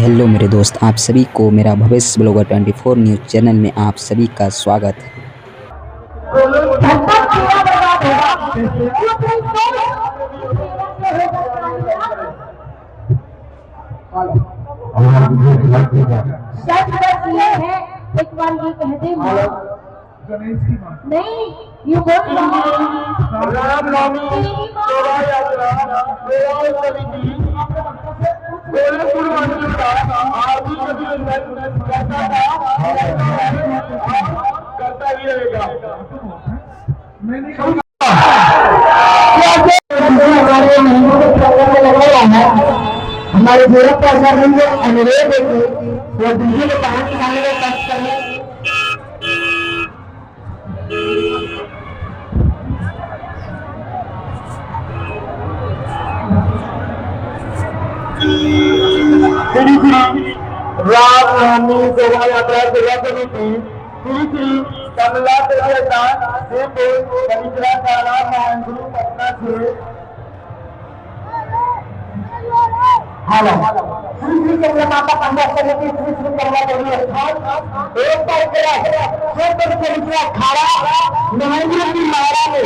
Hello मेरे दोस्त, आप सभी को मेरा भविष्य ब्लॉगर 24 न्यूज़ चैनल में आप सभी का स्वागत है। एक बार ये कह दे नहीं, ये बोल राम नवमी शोभा यात्रा गोरखपुर मंदिर का आरती करता ही रहेगा। हमारे गोरखपुर में अनुरोध है कि वो दिल्ली में पानी निकालने में कष्ट करें। राम नवमी शोभा यात्रा सेवा समिति श्री श्री कमला देवस्थान पवित्रा तारा मानगुरु पटना से हेलो श्री श्री कमला माता कन्या समिति श्री श्री कमला देवी स्थान एक पवित्रा खाड़ा नरेंद्र की मारा में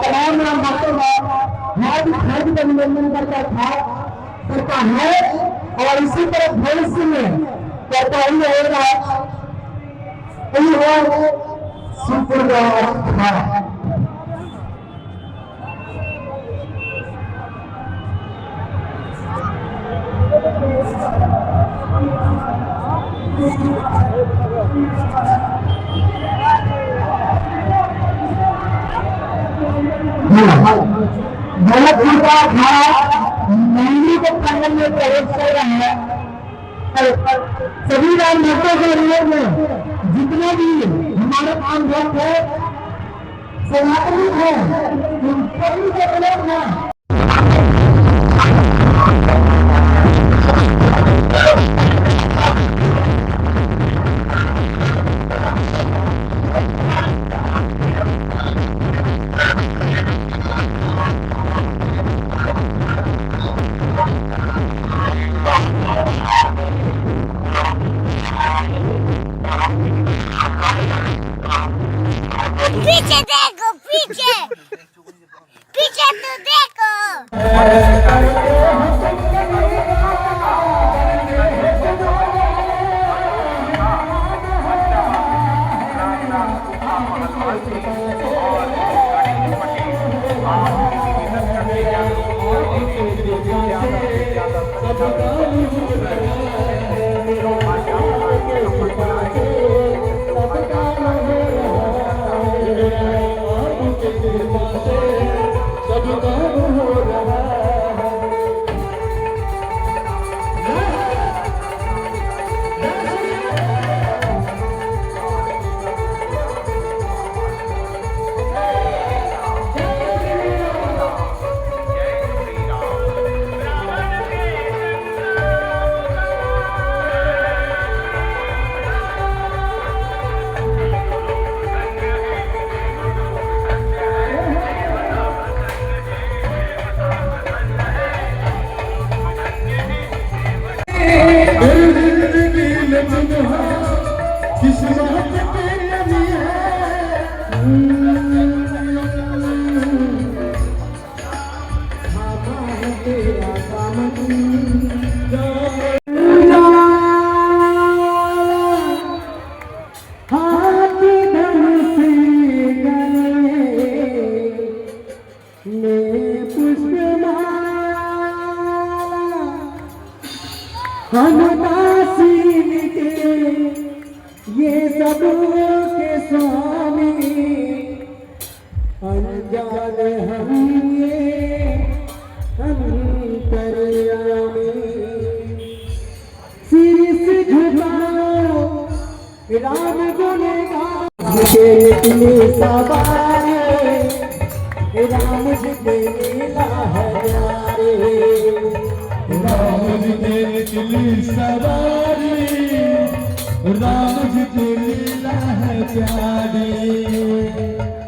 तमाम भक्तों का अभिनंदन करता है और इसी तरह भविष्य में करता ही रहेगा। शिवपुर भरतपुर का अखाड़ा मंदिर के प्रांगण में प्रवेश कर रहे हैं। सभी राम भक्तों के लिए जितने भी हमारे आम भक्त है सनातनी है उन सभी के लोग हैं। पीछे देखो, पीछे पीछे तो देखो। ये सब के स्वामी अनजान हम ये अंतर्यामी शीश झुकाओ राम गुणगान के निकली सवार राम जी के लीला है प्यारे राम जी के निकली सवारी राम जी की लीला है प्यारी।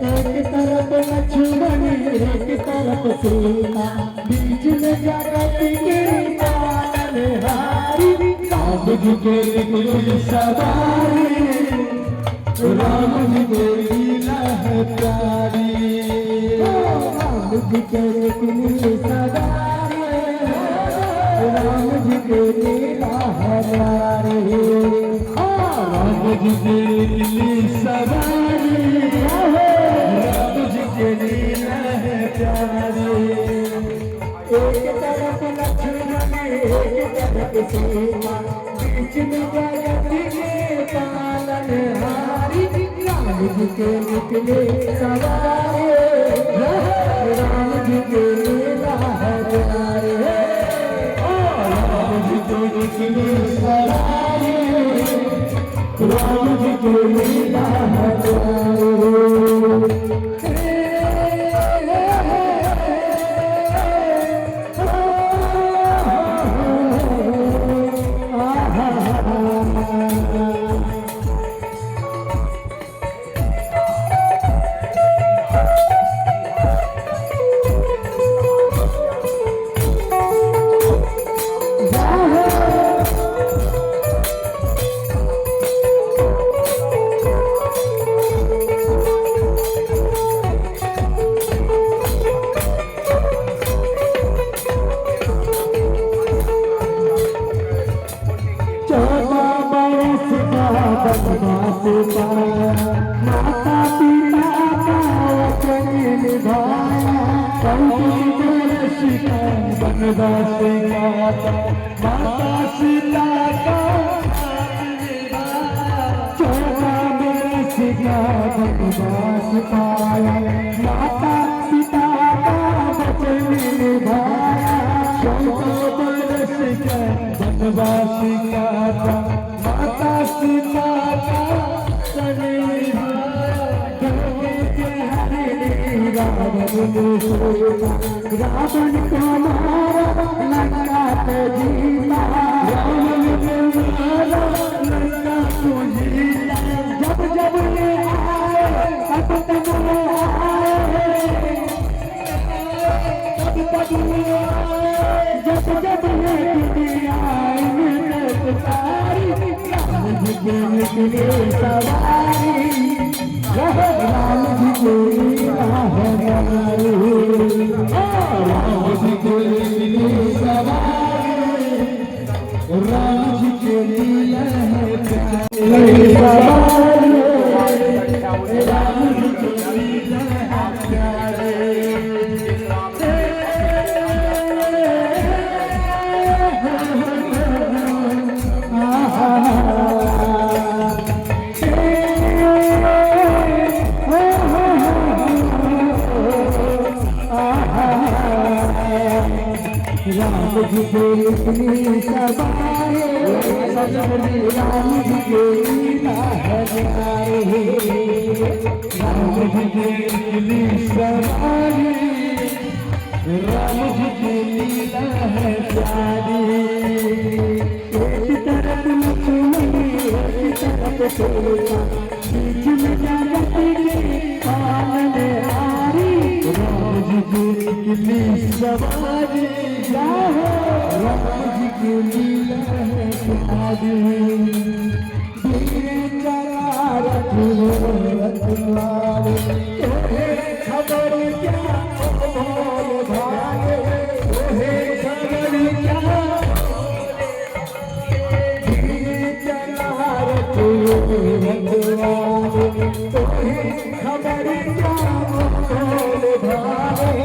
एक तरफ लक्ष्मण एक तरफ सीता बीच में जगत की पालनहारी जी के निकली सवारी, राम जी के लीला है प्यारी। राम जी के निकली सवारी, राम जी के लीला है प्यारी। राम जी के निकली सवारी, राम जी के लीला है प्यारी। एक तरफ लक्ष्मण एक तरफ सीता, बीच में जगत के पालनहारी। राम जी के निकले सवारी, राम जी के लीला है प्यारी। राम जी के निकले सवारी, राम जी के लीला है प्यारी। माता पिता का वचन निभाया, वनवास गाता। माता सीता का 14 बरस का वनवास पाया, माता पिता का वचन निभाया। 14 बरस का वनवास गाता, माता सीता का रावण को मारा लंका पे जीता, रावण को मारा लंका को जीता। जब जब ये आए तब तब ये आए, तब तब ये आए, जब जब ये दुनिया में सारी। राम जी के निकले सवारी, राम जी के लीला है प्यारी। राम जी के निकले सवारी, राम जी के लीला है प्यारी। राम जी के लीला है प्यारी। राम जी के निकली सवारी, राम जी के लीला है प्यारी। राम जी के निकली सवारी, राम जी के लीला है प्यारी। एक तरफ लक्ष्मण एक तरफ सीता, बीच में जगत के पालनहारी। राम जी के निकली सवारी, राम जी के लीला है प्यारी। धीरे चला रखवारे, तुम्हें खबर क्या बोल भागे, तुम्हें खबर क्या। धीरे चला रखवारे, तुम्हें खबर क्या बोल भागे।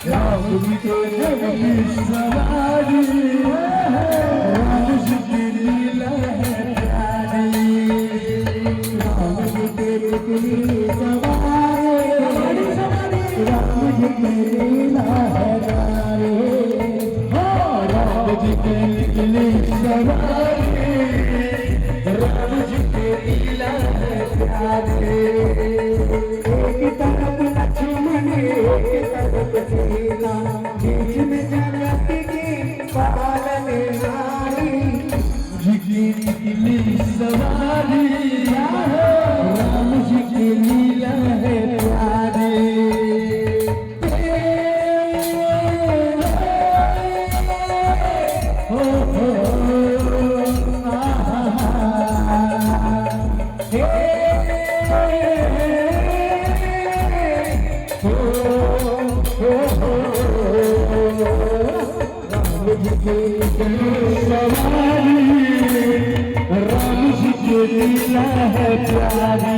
राम जी के निकली सवारी, राम जी की लीला है प्यारी। राम जी के निकली सवारी, राम जी की लीला है प्यारी। राम जी के निकली सवारी, राम जी की लीला है प्यारी। एक तरफ लक्ष्मण एक तरफ सीता, बीच में जगत की पालनहारी। राम जी की लीला है प्यारी।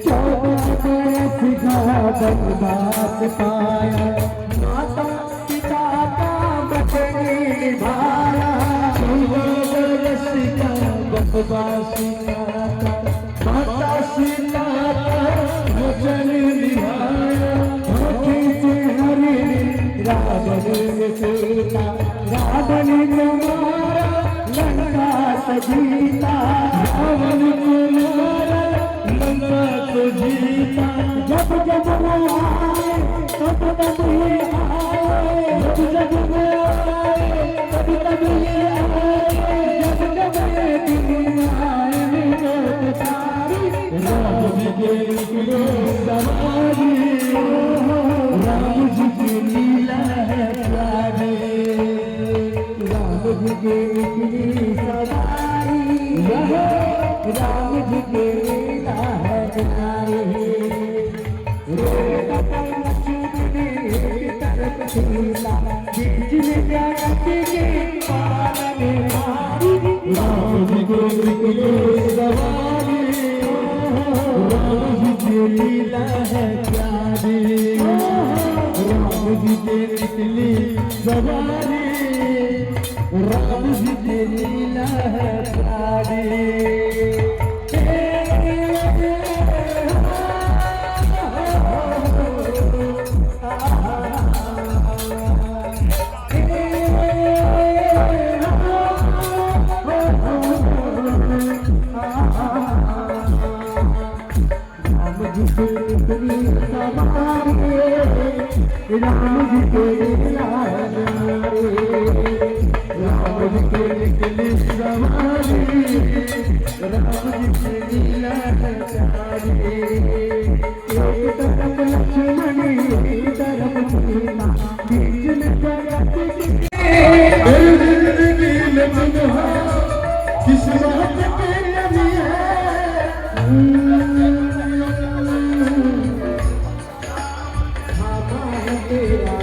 14 सिखा बनवास पाया, माता पिता का वचन निभाया। 14 का बनवासी माता सीता का वचन निभाया। रावण ने मारा लंका सजीता, रावण ने मारा लंका सजीता। जब जब वो आए तब तब ये आए, जब जब वो आए तब तब ये आए, जब जब ये दिन आए मेरे सारी। राम जी के निकले सवारी, राम जी की लीला है प्यारी। राम जी की निकली सवारी, राम जी की लीला है प्यारी। तरफ शीला बीच में जगत के पालन हारी। राम जी की निकली सवारी, राम जी की लीला है प्यारी। राम जी की निकली सवारी, राम जी की लीला है प्यारी। राम जी के लीला राम जी के निकली सवारी, राम जी की लीला है प्यारी। एक तरफ लक्ष्मण एक तरफ सीता, बीच में जगत की जिंदगी में तुम्हारा किस्मत के नबी है। तेरा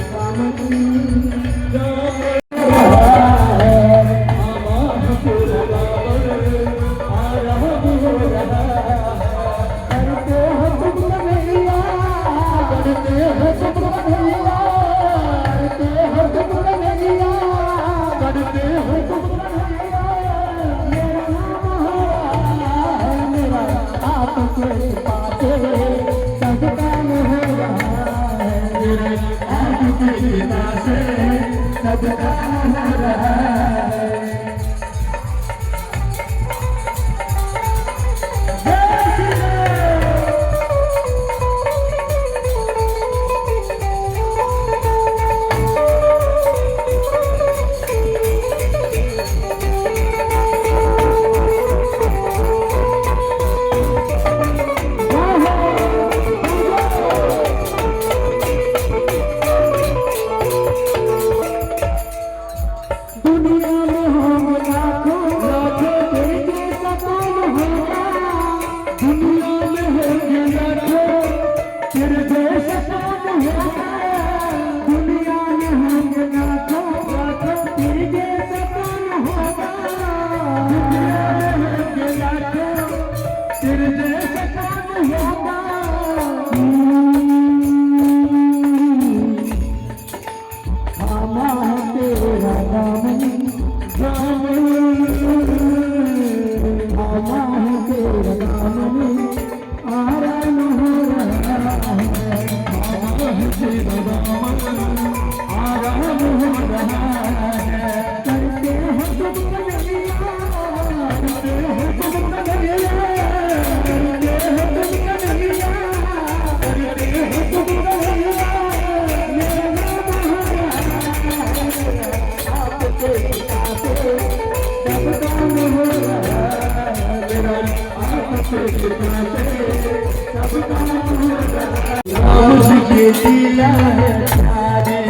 राम जी की लीला है प्यारी।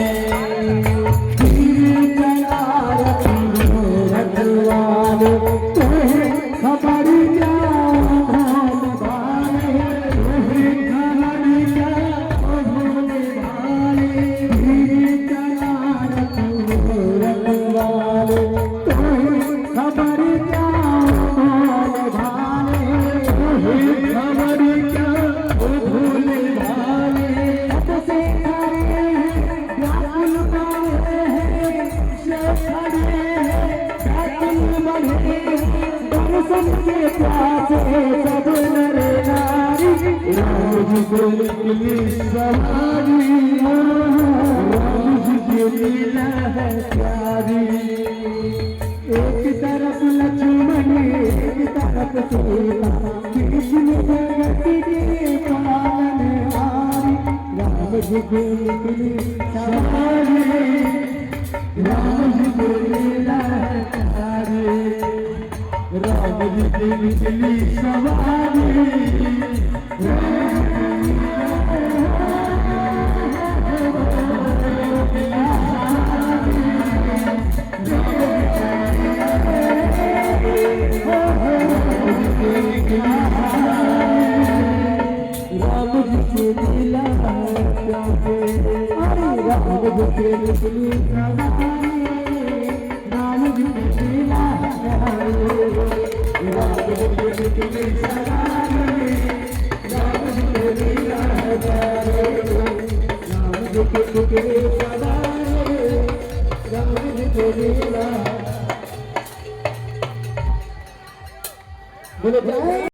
खबर क्या सबके प्यासे सब नर नारी राम जी को निकली सवारी राम जी की लीला है प्यारी एक तरफ लक्ष्मण एक तरफ सीता बीच में जगत के पालनहारी राम जी की निकली सवारी राम जी की लीला है प्यारी राम जी की निकली सवारी राम जी की लीला राम जी की निकली सवारी राम जी की लीला राम जी की निकली सवारी राम जी की लीला राम जी की निकली सवारी राम जी की लीला बोलो